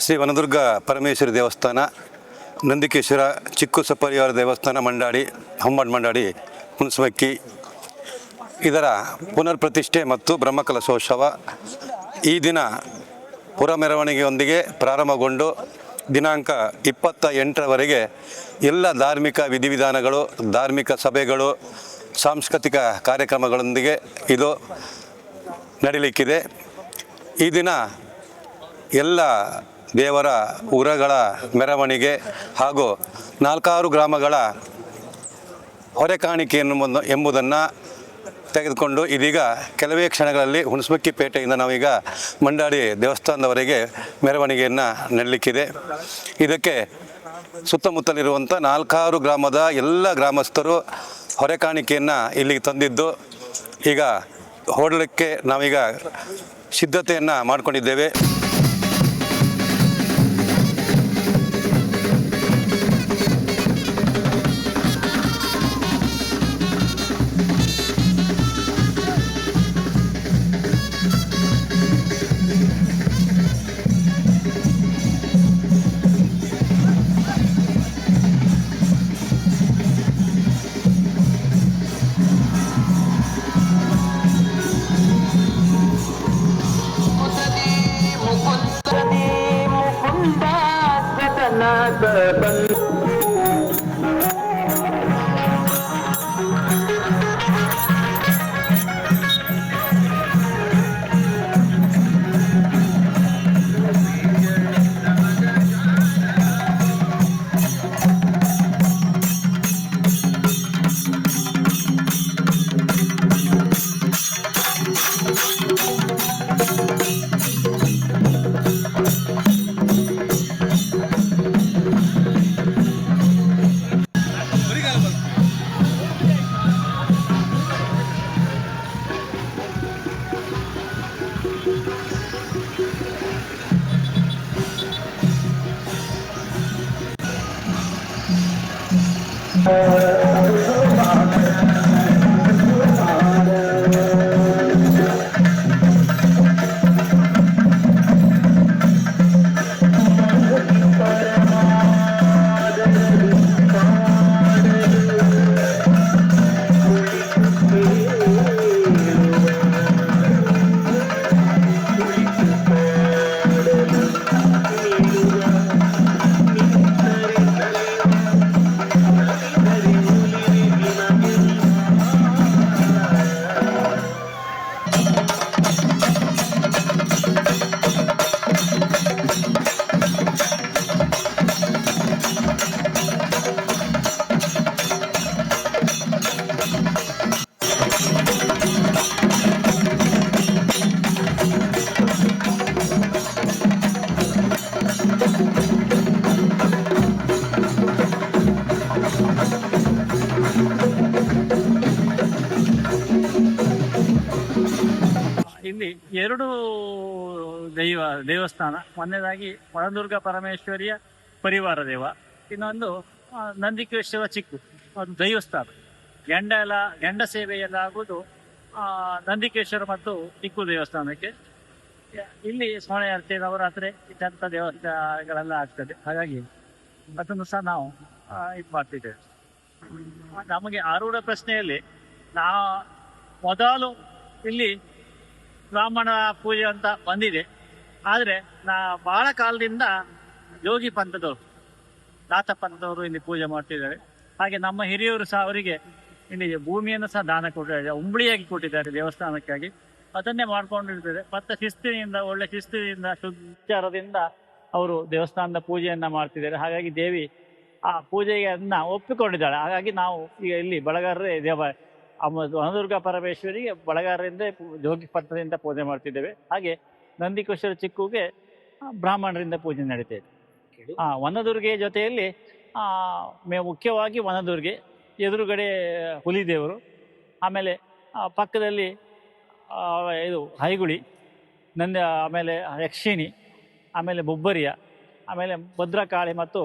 ಶ್ರೀ ವನದುರ್ಗ ಪರಮೇಶ್ವರಿ ದೇವಸ್ಥಾನ, ನಂದಿಕೇಶ್ವರ ಚಿಕ್ಕು ಸಪರಿವಾರ ದೇವಸ್ಥಾನ ಮಂಡಾಡಿ, ಹಮ್ಮಡ್ ಮಂಡಾಡಿ, ಹುಣಸಮಕ್ಕಿ ಇದರ ಪುನರ್ ಪ್ರತಿಷ್ಠೆ ಮತ್ತು ಬ್ರಹ್ಮಕಲಶೋತ್ಸವ ಈ ದಿನ ಪುರ ಮೆರವಣಿಗೆಯೊಂದಿಗೆ ಪ್ರಾರಂಭಗೊಂಡು ದಿನಾಂಕ 28ರವರೆಗೆ ಎಲ್ಲ ಧಾರ್ಮಿಕ ವಿಧಿವಿಧಾನಗಳು, ಧಾರ್ಮಿಕ ಸಭೆಗಳು, ಸಾಂಸ್ಕೃತಿಕ ಕಾರ್ಯಕ್ರಮಗಳೊಂದಿಗೆ ಇದು ನಡೀಲಿಕ್ಕಿದೆ. ಈ ದಿನ ಎಲ್ಲ ದೇವರ ಉರಗಳ ಮೆರವಣಿಗೆ ಹಾಗೂ 4 ಗ್ರಾಮಗಳ ಹೊರೆಕಾಣಿಕೆ ಎಂಬುದನ್ನು ತೆಗೆದುಕೊಂಡು ಇದೀಗ ಕೆಲವೇ ಕ್ಷಣಗಳಲ್ಲಿ ಹುಣಸಮಕ್ಕಿ ಪೇಟೆಯಿಂದ ನಾವೀಗ ಮಂಡಾಡಿ ದೇವಸ್ಥಾನದವರೆಗೆ ಮೆರವಣಿಗೆಯನ್ನು ನಡೆಯಲಿಕ್ಕಿದೆ. ಇದಕ್ಕೆ ಸುತ್ತಮುತ್ತಲಿರುವಂಥ 4 ಗ್ರಾಮದ ಎಲ್ಲ ಗ್ರಾಮಸ್ಥರು ಹೊರೆಕಾಣಿಕೆಯನ್ನು ಇಲ್ಲಿಗೆ ತಂದಿದ್ದು ಈಗ ಹೊರಡಲಿಕ್ಕೆ ನಾವೀಗ ಸಿದ್ಧತೆಯನ್ನು ಮಾಡಿಕೊಂಡಿದ್ದೇವೆ. ಇಲ್ಲಿ 2 ದೇವಸ್ಥಾನ. ಮೊದಲನೇದಾಗಿ ವನದುರ್ಗ ಪರಮೇಶ್ವರಿಯ ಪರಿವಾರ ದೇವ, ಇನ್ನೊಂದು ನಂದಿಕೇಶ್ವರ ಚಿಕ್ಕು, ಅದು ದೈವಸ್ಥಾನ. ಗಂಡ ಸೇವೆ ಎಲ್ಲ ಆಗುವುದು ನಂದಿಕೇಶ್ವರ ಮತ್ತು ಚಿಕ್ಕು ದೇವಸ್ಥಾನಕ್ಕೆ. ಇಲ್ಲಿ ಸ್ಮರಣೆ ಅರ್ಚೆ, ನವರಾತ್ರಿ ಇದ್ದಂಥ ದೇವಸ್ಥಾನಗಳೆಲ್ಲ ಆಗ್ತದೆ. ಹಾಗಾಗಿ ಅದನ್ನು ಸಹ ನಾವು ಇದು ಮಾಡ್ತಿದ್ದೇವೆ. ನಮಗೆ ಆರೂಢ ಪ್ರಶ್ನೆಯಲ್ಲಿ ಮೊದಲು ಇಲ್ಲಿ ಬ್ರಾಹ್ಮಣ ಪೂಜೆ ಅಂತ ಬಂದಿದೆ. ಆದರೆ ಬಹಳ ಕಾಲದಿಂದ ಯೋಗಿ ಪಂಥದವರು, ದಾತ ಪಂಥದವರು ಇಲ್ಲಿ ಪೂಜೆ ಮಾಡ್ತಿದ್ದಾರೆ. ಹಾಗೆ ನಮ್ಮ ಹಿರಿಯವರು ಸಹ ಅವರಿಗೆ ಇಲ್ಲಿ ಭೂಮಿಯನ್ನು ಸಹ ದಾನ ಕೊಟ್ಟಿದ್ದಾರೆ, ಉಂಬಳಿಯಾಗಿ ಕೊಟ್ಟಿದ್ದಾರೆ ದೇವಸ್ಥಾನಕ್ಕಾಗಿ. ಅದನ್ನೇ ಮಾಡ್ಕೊಂಡಿರ್ತಾರೆ. ಮತ್ತೆ ಶಿಸ್ತಿನಿಂದ, ಒಳ್ಳೆ ಶಿಸ್ತಿನಿಂದ, ಶುದ್ಧಾಚಾರದಿಂದ ಅವರು ದೇವಸ್ಥಾನದ ಪೂಜೆಯನ್ನ ಮಾಡ್ತಿದ್ದಾರೆ. ಹಾಗಾಗಿ ದೇವಿ ಆ ಪೂಜೆಯನ್ನ ಒಪ್ಪಿಕೊಂಡಿದ್ದಾಳೆ. ಹಾಗಾಗಿ ನಾವು ಈಗ ಇಲ್ಲಿ ಬಳಗಾರರೇ ವನದುರ್ಗ ಪರಮೇಶ್ವರಿಗೆ ಬಳಗಾರರಿಂದ ಯೋಗಿ ಪಂಥದಿಂದ ಪೂಜೆ ಮಾಡ್ತಿದ್ದೇವೆ. ಹಾಗೆ ನಂದಿಕೇಶ್ವರ ಚಿಕ್ಕುಗೆ ಬ್ರಾಹ್ಮಣರಿಂದ ಪೂಜೆ ನಡೀತಿದೆ. ವನದುರ್ಗೆ ಜೊತೆಯಲ್ಲಿ ಮುಖ್ಯವಾಗಿ ವನದುರ್ಗೆ, ಎದುರುಗಡೆ ಹುಲಿದೇವರು, ಆಮೇಲೆ ಪಕ್ಕದಲ್ಲಿ ಇದು ಹೈಗುಳಿ, ಆಮೇಲೆ ಯಕ್ಷಿಣಿ, ಆಮೇಲೆ ಬೊಬ್ಬರಿಯ, ಆಮೇಲೆ ಭದ್ರಕಾಳಿ ಮತ್ತು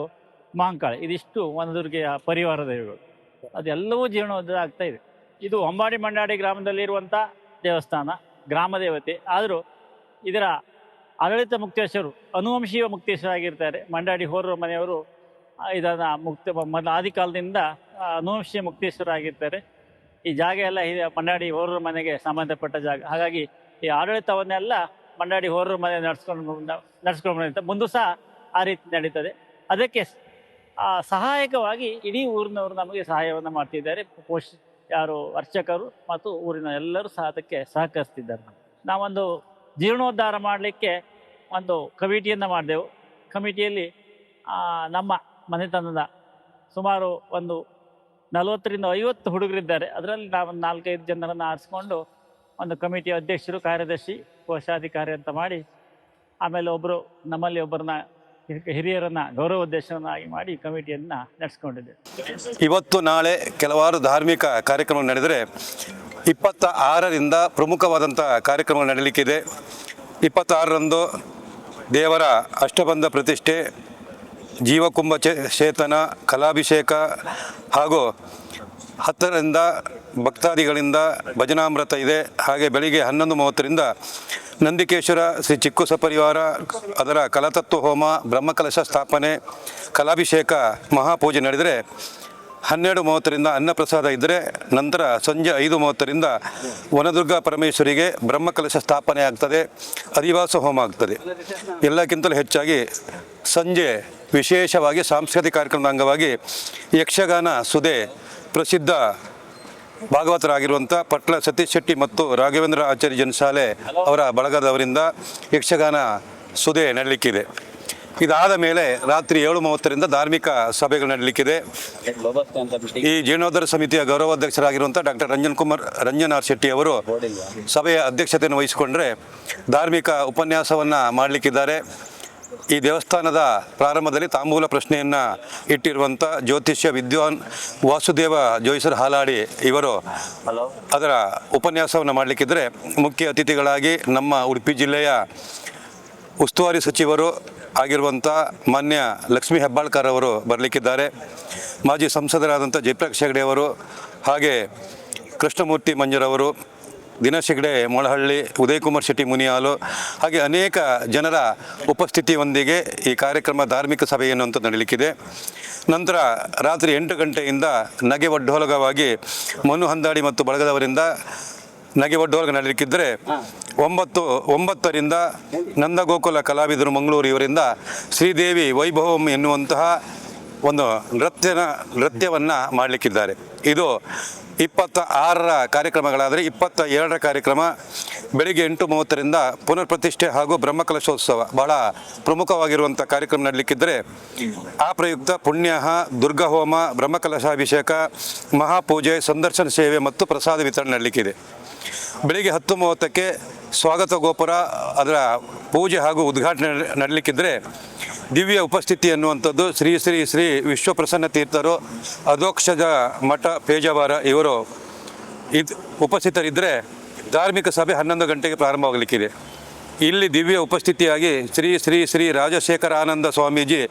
ಮಹಾಂಕಾಳಿ, ಇದಿಷ್ಟು ವನದುರ್ಗೆಯ ಪರಿವಾರ ದೇವಿಗಳು. ಅದೆಲ್ಲವೂ ಜೀರ್ಣೋದ್ಧಾರ ಆಗ್ತಾ ಇದೆ. ಇದು ಹೊಂಬಾಡಿ ಮಂಡಾಡಿ ಗ್ರಾಮದಲ್ಲಿರುವಂಥ ದೇವಸ್ಥಾನ, ಗ್ರಾಮ ದೇವತೆ. ಆದರೂ ಇದರ ಆಡಳಿತ ಮುಕ್ತೇಶ್ವರು ಅನುವಂಶೀಯ ಮುಕ್ತೇಶ್ವರಾಗಿರ್ತಾರೆ. ಮಂಡಾಡಿ ಹೋರರ ಮನೆಯವರು ಇದನ್ನು ಮೊದಲು ಆದಿಕಾಲದಿಂದ ಅನುವಂಶೀಯ ಮುಕ್ತೇಶ್ವರಾಗಿರ್ತಾರೆ. ಈ ಜಾಗ ಎಲ್ಲ ಇದೆ ಮಂಡಾಡಿ ಹೋರರ ಮನೆಗೆ ಸಂಬಂಧಪಟ್ಟ ಜಾಗ. ಹಾಗಾಗಿ ಈ ಆಡಳಿತವನ್ನೆಲ್ಲ ಮಂಡಾಡಿ ಹೋರರ ಮನೆ ನಡ್ಸ್ಕೊಂಡು ಬಂದಿರ್ತಾರೆ. ಮುಂದೂ ಸಹ ಆ ರೀತಿ ನಡೀತದೆ. ಅದಕ್ಕೆ ಸಹಾಯಕವಾಗಿ ಇಡೀ ಊರಿನವರು ನಮಗೆ ಸಹಾಯವನ್ನು ಮಾಡ್ತಿದ್ದಾರೆ. ಯಾರು ಅರ್ಚಕರು ಮತ್ತು ಊರಿನ ಎಲ್ಲರೂ ಸಹ ಅದಕ್ಕೆ ಸಹಕರಿಸ್ತಿದ್ದಾರೆ. ನಾವೊಂದು ಜೀರ್ಣೋದ್ಧಾರ ಮಾಡಲಿಕ್ಕೆ ಒಂದು ಕಮಿಟಿಯನ್ನು ಮಾಡಿದೆವು. ಕಮಿಟಿಯಲ್ಲಿ ನಮ್ಮ ಮನೆತನದ ಸುಮಾರು ಒಂದು 40ರಿಂದ 50 ಹುಡುಗರಿದ್ದಾರೆ. ಅದರಲ್ಲಿ ನಾವು 4-5 ಜನರನ್ನು ಆರಿಸ್ಕೊಂಡು ಒಂದು ಕಮಿಟಿಯ ಅಧ್ಯಕ್ಷರು, ಕಾರ್ಯದರ್ಶಿ, ಕೋಶಾಧಿಕಾರಿ ಅಂತ ಮಾಡಿ, ಆಮೇಲೆ ನಮ್ಮಲ್ಲಿ ಒಬ್ಬರನ್ನ ಹಿರಿಯರನ್ನು ಗೌರವಾಧ್ಯಕ್ಷರನ್ನಾಗಿ ಮಾಡಿ ಕಮಿಟಿಯನ್ನು ನಡೆಸ್ಕೊಂಡಿದ್ದೇವೆ. ಇವತ್ತು ನಾಳೆ ಕೆಲವಾರು ಧಾರ್ಮಿಕ ಕಾರ್ಯಕ್ರಮ ನಡೆದರೆ 26ರಿಂದ ಪ್ರಮುಖವಾದಂಥ ಕಾರ್ಯಕ್ರಮ ನಡೆಯಲಿಕ್ಕಿದೆ. 26ರಂದು ದೇವರ ಅಷ್ಟಬಂಧ ಪ್ರತಿಷ್ಠೆ, ಜೀವಕುಂಭ ಚೇತನ, ಕಲಾಭಿಷೇಕ ಹಾಗೂ 10ರಿಂದ ಭಕ್ತಾದಿಗಳಿಂದ ಭಜನಾಮೃತ ಇದೆ. ಹಾಗೆ ಬೆಳಿಗ್ಗೆ 11:30ರಿಂದ ನಂದಿಕೇಶ್ವರ ಶ್ರೀ ಚಿಕ್ಕು ಸಪರಿವಾರ ಅದರ ಕಲತತ್ವ ಹೋಮ, ಬ್ರಹ್ಮಕಲಶ ಸ್ಥಾಪನೆ, ಕಲಾಭಿಷೇಕ, ಮಹಾಪೂಜೆ ನಡೆದರೆ 12:30ರಿಂದ ಅನ್ನಪ್ರಸಾದ ಇದ್ದರೆ, ನಂತರ ಸಂಜೆ 5:30ರಿಂದ ವನದುರ್ಗಾ ಪರಮೇಶ್ವರಿಗೆ ಬ್ರಹ್ಮಕಲಶ ಸ್ಥಾಪನೆ ಆಗ್ತದೆ, ಅಧಿವಾಸ ಹೋಮ ಆಗ್ತದೆ. ಎಲ್ಲಕ್ಕಿಂತಲೂ ಹೆಚ್ಚಾಗಿ ಸಂಜೆ ವಿಶೇಷವಾಗಿ ಸಾಂಸ್ಕೃತಿಕ ಕಾರ್ಯಕ್ರಮದ ಅಂಗವಾಗಿ ಯಕ್ಷಗಾನ ಸುದೆ ಪ್ರಸಿದ್ಧ ಭಾಗವತರಾಗಿರುವಂಥ ಪಟ್ಲ ಸತೀಶ್ ಶೆಟ್ಟಿ ಮತ್ತು ರಾಘವೇಂದ್ರ ಆಚಾರ್ಯ ಜನಶಾಲೆ ಅವರ ಬಳಗದವರಿಂದ ಯಕ್ಷಗಾನ ಸುದೆ ನಡೆಯಲಿಕ್ಕಿದೆ. ಇದಾದ ಮೇಲೆ ರಾತ್ರಿ 7:30ರಿಂದ ಧಾರ್ಮಿಕ ಸಭೆಗಳು ನಡೆಯಲಿಕ್ಕಿದೆ. ಈ ಜೀರ್ಣೋದ್ಧಾರ ಸಮಿತಿಯ ಗೌರವಾಧ್ಯಕ್ಷರಾಗಿರುವಂಥ ಡಾಕ್ಟರ್ ರಂಜನ್ ಆರ್ ಶೆಟ್ಟಿ ಅವರು ಸಭೆಯ ಅಧ್ಯಕ್ಷತೆಯನ್ನು ವಹಿಸಿಕೊಂಡ್ರೆ ಧಾರ್ಮಿಕ ಉಪನ್ಯಾಸವನ್ನು ಮಾಡಲಿಕ್ಕಿದ್ದಾರೆ. ಈ ದೇವಸ್ಥಾನದ ಪ್ರಾರಂಭದಲ್ಲಿ ತಾಂಬೂಲ ಪ್ರಶ್ನೆಯನ್ನು ಇಟ್ಟಿರುವಂಥ ಜ್ಯೋತಿಷ್ಯ ವಿದ್ವಾನ್ ವಾಸುದೇವ ಜೋಯಿಸರ್ ಹಾಲಾಡಿ ಇವರು ಅದರ ಉಪನ್ಯಾಸವನ್ನು ಮಾಡಲಿಕ್ಕಿದ್ರೆ, ಮುಖ್ಯ ಅತಿಥಿಗಳಾಗಿ ನಮ್ಮ ಉಡುಪಿ ಜಿಲ್ಲೆಯ ಉಸ್ತುವಾರಿ ಸಚಿವರು ಆಗಿರುವಂಥ ಮಾನ್ಯ ಲಕ್ಷ್ಮೀ ಹೆಬ್ಬಾಳ್ಕರ್ ಅವರು ಬರಲಿಕ್ಕಿದ್ದಾರೆ. ಮಾಜಿ ಸಂಸದರಾದಂಥ ಜಯಪ್ರಕಾಶ್ ಹೆಗಡೆ ಅವರು, ಹಾಗೆ ಕೃಷ್ಣಮೂರ್ತಿ ಮಂಜರವರು, ದಿನೇಶ್ ಹೆಗಡೆ ಮೊಳಹಳ್ಳಿ, ಉದಯಕುಮಾರ್ ಶೆಟ್ಟಿ ಮುನಿಯಾಲು, ಹಾಗೆ ಅನೇಕ ಜನರ ಉಪಸ್ಥಿತಿಯೊಂದಿಗೆ ಈ ಕಾರ್ಯಕ್ರಮ ಧಾರ್ಮಿಕ ಸಭೆ ಎನ್ನುವಂಥದ್ದು ನಡೆಯಲಿಕ್ಕಿದೆ. ನಂತರ ರಾತ್ರಿ 8 ಗಂಟೆಯಿಂದ ನಗೆ ಒಡ್ಡೋಲಗವಾಗಿ ಮನು ಹಂದಾಡಿ ಮತ್ತು ಬಳಗದವರಿಂದ ನಗೆ ಒಡ್ಡೋಲಗ ನಡೆಯಲಿಕ್ಕಿದ್ದರೆ, 9:09ರಿಂದ ನಂದಗೋಕುಲ ಕಲಾವಿದರು ಮಂಗಳೂರು ಇವರಿಂದ ಶ್ರೀದೇವಿ ವೈಭವಂ ಎನ್ನುವಂತಹ ಒಂದು ನೃತ್ಯವನ್ನು ಮಾಡಲಿಕ್ಕಿದ್ದಾರೆ. ಇದು 26ರ ಕಾರ್ಯಕ್ರಮಗಳಾದರೆ 22ರ ಕಾರ್ಯಕ್ರಮ ಬೆಳಿಗ್ಗೆ 8:30ರಿಂದ ಪುನರ್ ಪ್ರತಿಷ್ಠೆ ಹಾಗೂ ಬ್ರಹ್ಮಕಲಶೋತ್ಸವ ಬಹಳ ಪ್ರಮುಖವಾಗಿರುವಂಥ ಕಾರ್ಯಕ್ರಮ ನಡೆಯಲಿಕ್ಕಿದ್ದರೆ, ಆ ಪ್ರಯುಕ್ತ ಪುಣ್ಯಾಹ, ದುರ್ಗಾಹೋಮ, ಬ್ರಹ್ಮಕಲಶಾಭಿಷೇಕ, ಮಹಾಪೂಜೆ, ಸಂದರ್ಶನ ಸೇವೆ ಮತ್ತು ಪ್ರಸಾದ ವಿತರಣೆ ನಡೆಯಲಿಕ್ಕಿದೆ. ಬೆಳಿಗ್ಗೆ 10:30ಕ್ಕೆ ಸ್ವಾಗತ ಗೋಪುರ ಅದರ ಪೂಜೆ ಹಾಗೂ ಉದ್ಘಾಟನೆ ನಡೆಯಲಿಕ್ಕಿದ್ದರೆ, ದಿವ್ಯ ಉಪಸ್ಥಿತಿ ಎನ್ನುವಂಥದ್ದು ಶ್ರೀ ಶ್ರೀ ಶ್ರೀ ವಿಶ್ವಪ್ರಸನ್ನ ತೀರ್ಥರು ಅಧೋಕ್ಷಜ ಮಠ ಪೇಜಾವರ ಇವರು ಉಪಸ್ಥಿತರಿದ್ದರೆ ಧಾರ್ಮಿಕ ಸಭೆ 11 ಗಂಟೆಗೆ ಪ್ರಾರಂಭವಾಗಲಿಕ್ಕಿದೆ. ಇಲ್ಲಿ ದಿವ್ಯ ಉಪಸ್ಥಿತಿಯಾಗಿ ಶ್ರೀ ಶ್ರೀ ಶ್ರೀ ರಾಜಶೇಖರಾನಂದ ಸ್ವಾಮೀಜಿ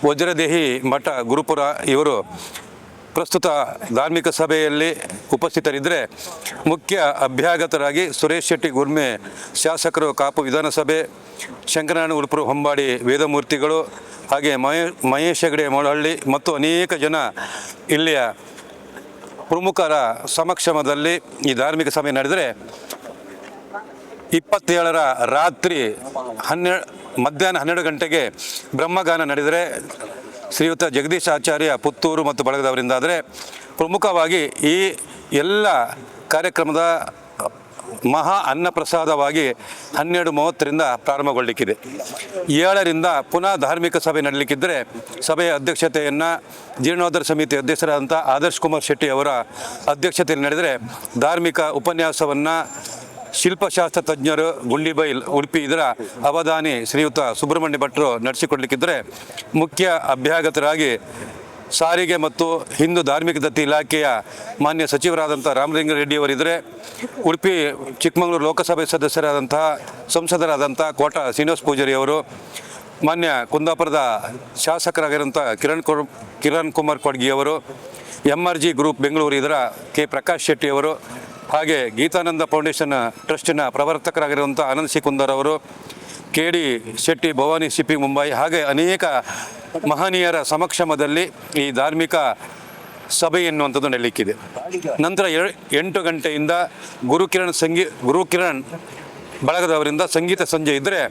ವಜ್ರದೇಹಿ ಮಠ ಗುರುಪುರ ಇವರು ಪ್ರಸ್ತುತ ಧಾರ್ಮಿಕ ಸಭೆಯಲ್ಲಿ ಉಪಸ್ಥಿತರಿದ್ದರೆ, ಮುಖ್ಯ ಅಭ್ಯಾಗತರಾಗಿ ಸುರೇಶ್ ಶೆಟ್ಟಿ ಗುರ್ಮೆ ಶಾಸಕರು ಕಾಪು ವಿಧಾನಸಭೆ, ಶಂಕರನಾರಾಯಣ ಉಡುಪುರ ಹೊಂಬಾಡಿ ವೇದಮೂರ್ತಿಗಳು, ಹಾಗೆ ಮಹೇಶ್ ಹೆಗಡೆ ಮೊಳಹಳ್ಳಿ ಮತ್ತು ಅನೇಕ ಜನ ಇಲ್ಲಿಯ ಪ್ರಮುಖರ ಸಮಕ್ಷಮದಲ್ಲಿ ಈ ಧಾರ್ಮಿಕ ಸಭೆ ನಡೆದರೆ, 27ರ ರಾತ್ರಿ ಮಧ್ಯಾಹ್ನ 12 ಗಂಟೆಗೆ ಬ್ರಹ್ಮಗಾನ ನಡೆದರೆ ಶ್ರೀಯುತ ಜಗದೀಶ್ ಆಚಾರ್ಯ ಪುತ್ತೂರು ಮತ್ತು ಬಳಗದವರಿಂದಾದರೆ, ಪ್ರಮುಖವಾಗಿ ಈ ಎಲ್ಲ ಕಾರ್ಯಕ್ರಮದ ಮಹಾ ಅನ್ನಪ್ರಸಾದವಾಗಿ 12:30ರಿಂದ ಪ್ರಾರಂಭಗೊಳ್ಳಲಿಕ್ಕಿದೆ. 7ರಿಂದ ಪುನಃ ಧಾರ್ಮಿಕ ಸಭೆ ನಡೆಯಲಿಕ್ಕಿದ್ದರೆ, ಸಭೆಯ ಅಧ್ಯಕ್ಷತೆಯನ್ನು ಜೀರ್ಣೋದ್ಧಾರ ಸಮಿತಿ ಅಧ್ಯಕ್ಷರಾದಂಥ ಆದರ್ಶ್ ಕುಮಾರ್ ಶೆಟ್ಟಿ ಅವರ ಅಧ್ಯಕ್ಷತೆಯಲ್ಲಿ ನಡೆದರೆ, ಧಾರ್ಮಿಕ ಉಪನ್ಯಾಸವನ್ನು ಶಿಲ್ಪಶಾಸ್ತ್ರ ತಜ್ಞರು ಗುಂಡಿಬೈಲ್ ಉಡುಪಿ ಇದರ ಅವಧಾನಿ ಶ್ರೀಯುತ ಸುಬ್ರಹ್ಮಣ್ಯ ಭಟ್ರು ನಡೆಸಿಕೊಡ್ಲಿಕ್ಕಿದ್ದರೆ, ಮುಖ್ಯ ಅಭ್ಯಾಗತರಾಗಿ ಸಾರಿಗೆ ಮತ್ತು ಹಿಂದೂ ಧಾರ್ಮಿಕ ದತ್ತಿ ಇಲಾಖೆಯ ಮಾನ್ಯ ಸಚಿವರಾದಂಥ ರಾಮಲಿಂಗಾರೆಡ್ಡಿಯವರಿದ್ದರೆ, ಉಡುಪಿ ಚಿಕ್ಕಮಗಳೂರು ಲೋಕಸಭೆ ಸದಸ್ಯರಾದಂತಹ ಸಂಸದರಾದಂಥ ಕೋಟ ಶ್ರೀನಿವಾಸ ಪೂಜಾರಿ ಅವರು, ಮಾನ್ಯ ಕುಂದಾಪುರದ ಶಾಸಕರಾಗಿರುವಂಥ ಕಿರಣ್ ಕುಮಾರ್ ಕೊಡ್ಗಿಯವರು, MRG ಗ್ರೂಪ್ ಬೆಂಗಳೂರು ಇದರ ಕೆ ಪ್ರಕಾಶ್ ಶೆಟ್ಟಿಯವರು, ಹಾಗೆ ಗೀತಾನಂದ ಫೌಂಡೇಶನ್ ಟ್ರಸ್ಟಿನ ಪ್ರವರ್ತಕರಾಗಿರುವಂಥ ಆನಂದ್ ಸಿ ಕುಂದರ್ ಅವರು, KD ಶೆಟ್ಟಿ ಭವಾನಿ CP ಮುಂಬೈ, ಹಾಗೆ ಅನೇಕ ಮಹನೀಯರ ಸಮಕ್ಷಮದಲ್ಲಿ ಈ ಧಾರ್ಮಿಕ ಸಭೆ ಎನ್ನುವಂಥದ್ದು ನಡೀಲಿಕ್ಕಿದೆ. ನಂತರ 8 ಗಂಟೆಯಿಂದ ಗುರುಕಿರಣ್ ಬಳಗದವರಿಂದ ಸಂಗೀತ ಸಂಜೆ ಇದ್ದರೆ,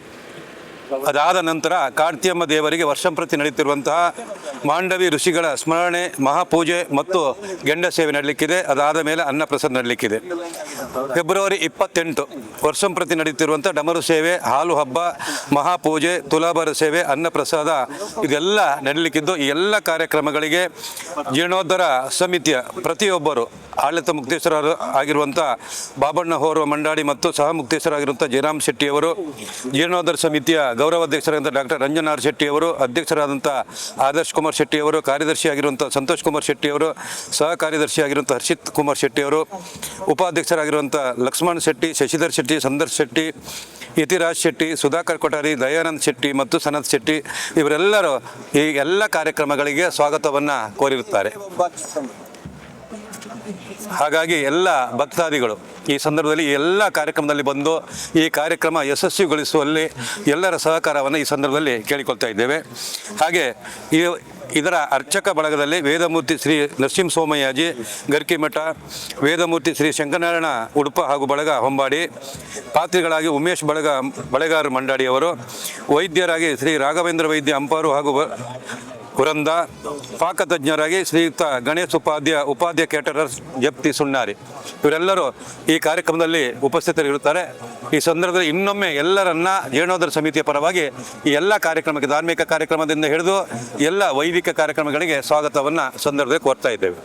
ಅದಾದ ನಂತರ ಕಾರ್ತಿಯಮ್ಮ ದೇವರಿಗೆ ವರ್ಷಂಪ್ರತಿ ನಡೀತಿರುವಂತಹ ಮಾಂಡವಿ ಋಷಿಗಳ ಸ್ಮರಣೆ, ಮಹಾಪೂಜೆ ಮತ್ತು ಗೆಂಡ ಸೇವೆ ನಡೀಲಿಕ್ಕಿದೆ. ಅದಾದ ಮೇಲೆ ಅನ್ನಪ್ರಸಾದ ನಡೀಲಿಕ್ಕಿದೆ. ಫೆಬ್ರವರಿ 28 ವರ್ಷಂಪ್ರತಿ ನಡೀತಿರುವಂಥ ಡಮರು ಸೇವೆ, ಹಾಲು ಹಬ್ಬ, ಮಹಾಪೂಜೆ, ತುಲಾಭಾರ ಸೇವೆ, ಅನ್ನಪ್ರಸಾದ ಇದೆಲ್ಲ ನಡೀಲಿಕ್ಕಿದ್ದು, ಈ ಎಲ್ಲ ಕಾರ್ಯಕ್ರಮಗಳಿಗೆ ಜೀರ್ಣೋದ್ಧಾರ ಸಮಿತಿಯ ಪ್ರತಿಯೊಬ್ಬರು ಆಡಳಿತ ಮುಕ್ತೇಶ್ವರ ಆಗಿರುವಂಥ ಬಾಬಣ್ಣ ಹೋರುವ ಮಂಡಾಡಿ ಮತ್ತು ಸಹ ಮುಕ್ತೇಶ್ವರಾಗಿರುವಂಥ ಜಯರಾಮ್ ಶೆಟ್ಟಿಯವರು, ಜೀರ್ಣೋದ್ಧಾರ ಸಮಿತಿಯ ಗೌರವಾಧ್ಯಕ್ಷರಾದಂಥ ಡಾಕ್ಟರ್ ರಂಜನ್ ಆರ್ ಶೆಟ್ಟಿಯವರು, ಅಧ್ಯಕ್ಷರಾದಂಥ ಆದರ್ಶ್ ಕುಮಾರ್ ಶೆಟ್ಟಿಯವರು, ಕಾರ್ಯದರ್ಶಿಯಾಗಿರುವಂಥ ಸಂತೋಷ್ ಕುಮಾರ್ ಶೆಟ್ಟಿಯವರು, ಸಹ ಕಾರ್ಯದರ್ಶಿಯಾಗಿರುವಂಥ ಹರ್ಷಿತ್ ಕುಮಾರ್ ಶೆಟ್ಟಿಯವರು, ಉಪಾಧ್ಯಕ್ಷರಾಗಿರುವಂಥ ಲಕ್ಷ್ಮಣ್ ಶೆಟ್ಟಿ, ಶಶಿಧರ್ ಶೆಟ್ಟಿ, ಸಂದರ್ಶ್ ಶೆಟ್ಟಿ, ಯತಿರಾಜ್ ಶೆಟ್ಟಿ, ಸುಧಾಕರ್ ಕೊಠಾರಿ, ದಯಾನಂದ್ ಶೆಟ್ಟಿ ಮತ್ತು ಸನತ್ ಶೆಟ್ಟಿ ಇವರೆಲ್ಲರೂ ಈ ಎಲ್ಲ ಕಾರ್ಯಕ್ರಮಗಳಿಗೆ ಸ್ವಾಗತವನ್ನು ಕೋರಿರುತ್ತಾರೆ. ಹಾಗಾಗಿ ಎಲ್ಲ ಭಕ್ತಾದಿಗಳು ಈ ಸಂದರ್ಭದಲ್ಲಿ ಈ ಎಲ್ಲ ಕಾರ್ಯಕ್ರಮದಲ್ಲಿ ಬಂದು ಈ ಕಾರ್ಯಕ್ರಮ ಯಶಸ್ವಿಗೊಳಿಸುವಲ್ಲಿ ಎಲ್ಲರ ಸಹಕಾರವನ್ನು ಈ ಸಂದರ್ಭದಲ್ಲಿ ಕೇಳಿಕೊಳ್ತಾ ಇದ್ದೇವೆ. ಹಾಗೆ ಇದರ ಅರ್ಚಕ ಬಳಗದಲ್ಲಿ ವೇದಮೂರ್ತಿ ಶ್ರೀ ನರಸಿಂಹ ಸೋಮಯ್ಯಾಜಿ ಗರ್ಕಿಮಠ, ವೇದಮೂರ್ತಿ ಶ್ರೀ ಶಂಕರನಾರಾಯಣ ಉಡುಪ ಹಾಗೂ ಬಳಗ ಹೊಂಬಾಡಿ, ಪಾತ್ರಿಗಳಾಗಿ ಉಮೇಶ್ ಬಳೆಗಾರ ಮಂಡಾಡಿಯವರು, ವೈದ್ಯರಾಗಿ ಶ್ರೀ ರಾಘವೇಂದ್ರ ವೈದ್ಯ ಅಂಪಾರು ಹಾಗೂ ವೃಂದ, ಪಾಕತಜ್ಞರಾಗಿ ಶ್ರೀಯುಕ್ತ ಗಣೇಶ್ ಉಪಾಧ್ಯ ಕೇಟರರ್ಸ್ ಜಪ್ತಿ ಸುಣ್ಣಾರಿ ಇವರೆಲ್ಲರೂ ಈ ಕಾರ್ಯಕ್ರಮದಲ್ಲಿ ಉಪಸ್ಥಿತರಿರುತ್ತಾರೆ. ಈ ಸಂದರ್ಭದಲ್ಲಿ ಇನ್ನೊಮ್ಮೆ ಎಲ್ಲರನ್ನ ಜೀರ್ಣೋದ್ಧಾರ ಸಮಿತಿಯ ಪರವಾಗಿ ಈ ಎಲ್ಲ ಕಾರ್ಯಕ್ರಮಕ್ಕೆ, ಧಾರ್ಮಿಕ ಕಾರ್ಯಕ್ರಮದಿಂದ ಹಿಡಿದು ಎಲ್ಲ ವೈದಿಕ ಕಾರ್ಯಕ್ರಮಗಳಿಗೆ ಸ್ವಾಗತವನ್ನು ಸಂದರ್ಭದಲ್ಲಿ ಕೋರ್ತಾ ಇದ್ದೇವೆ.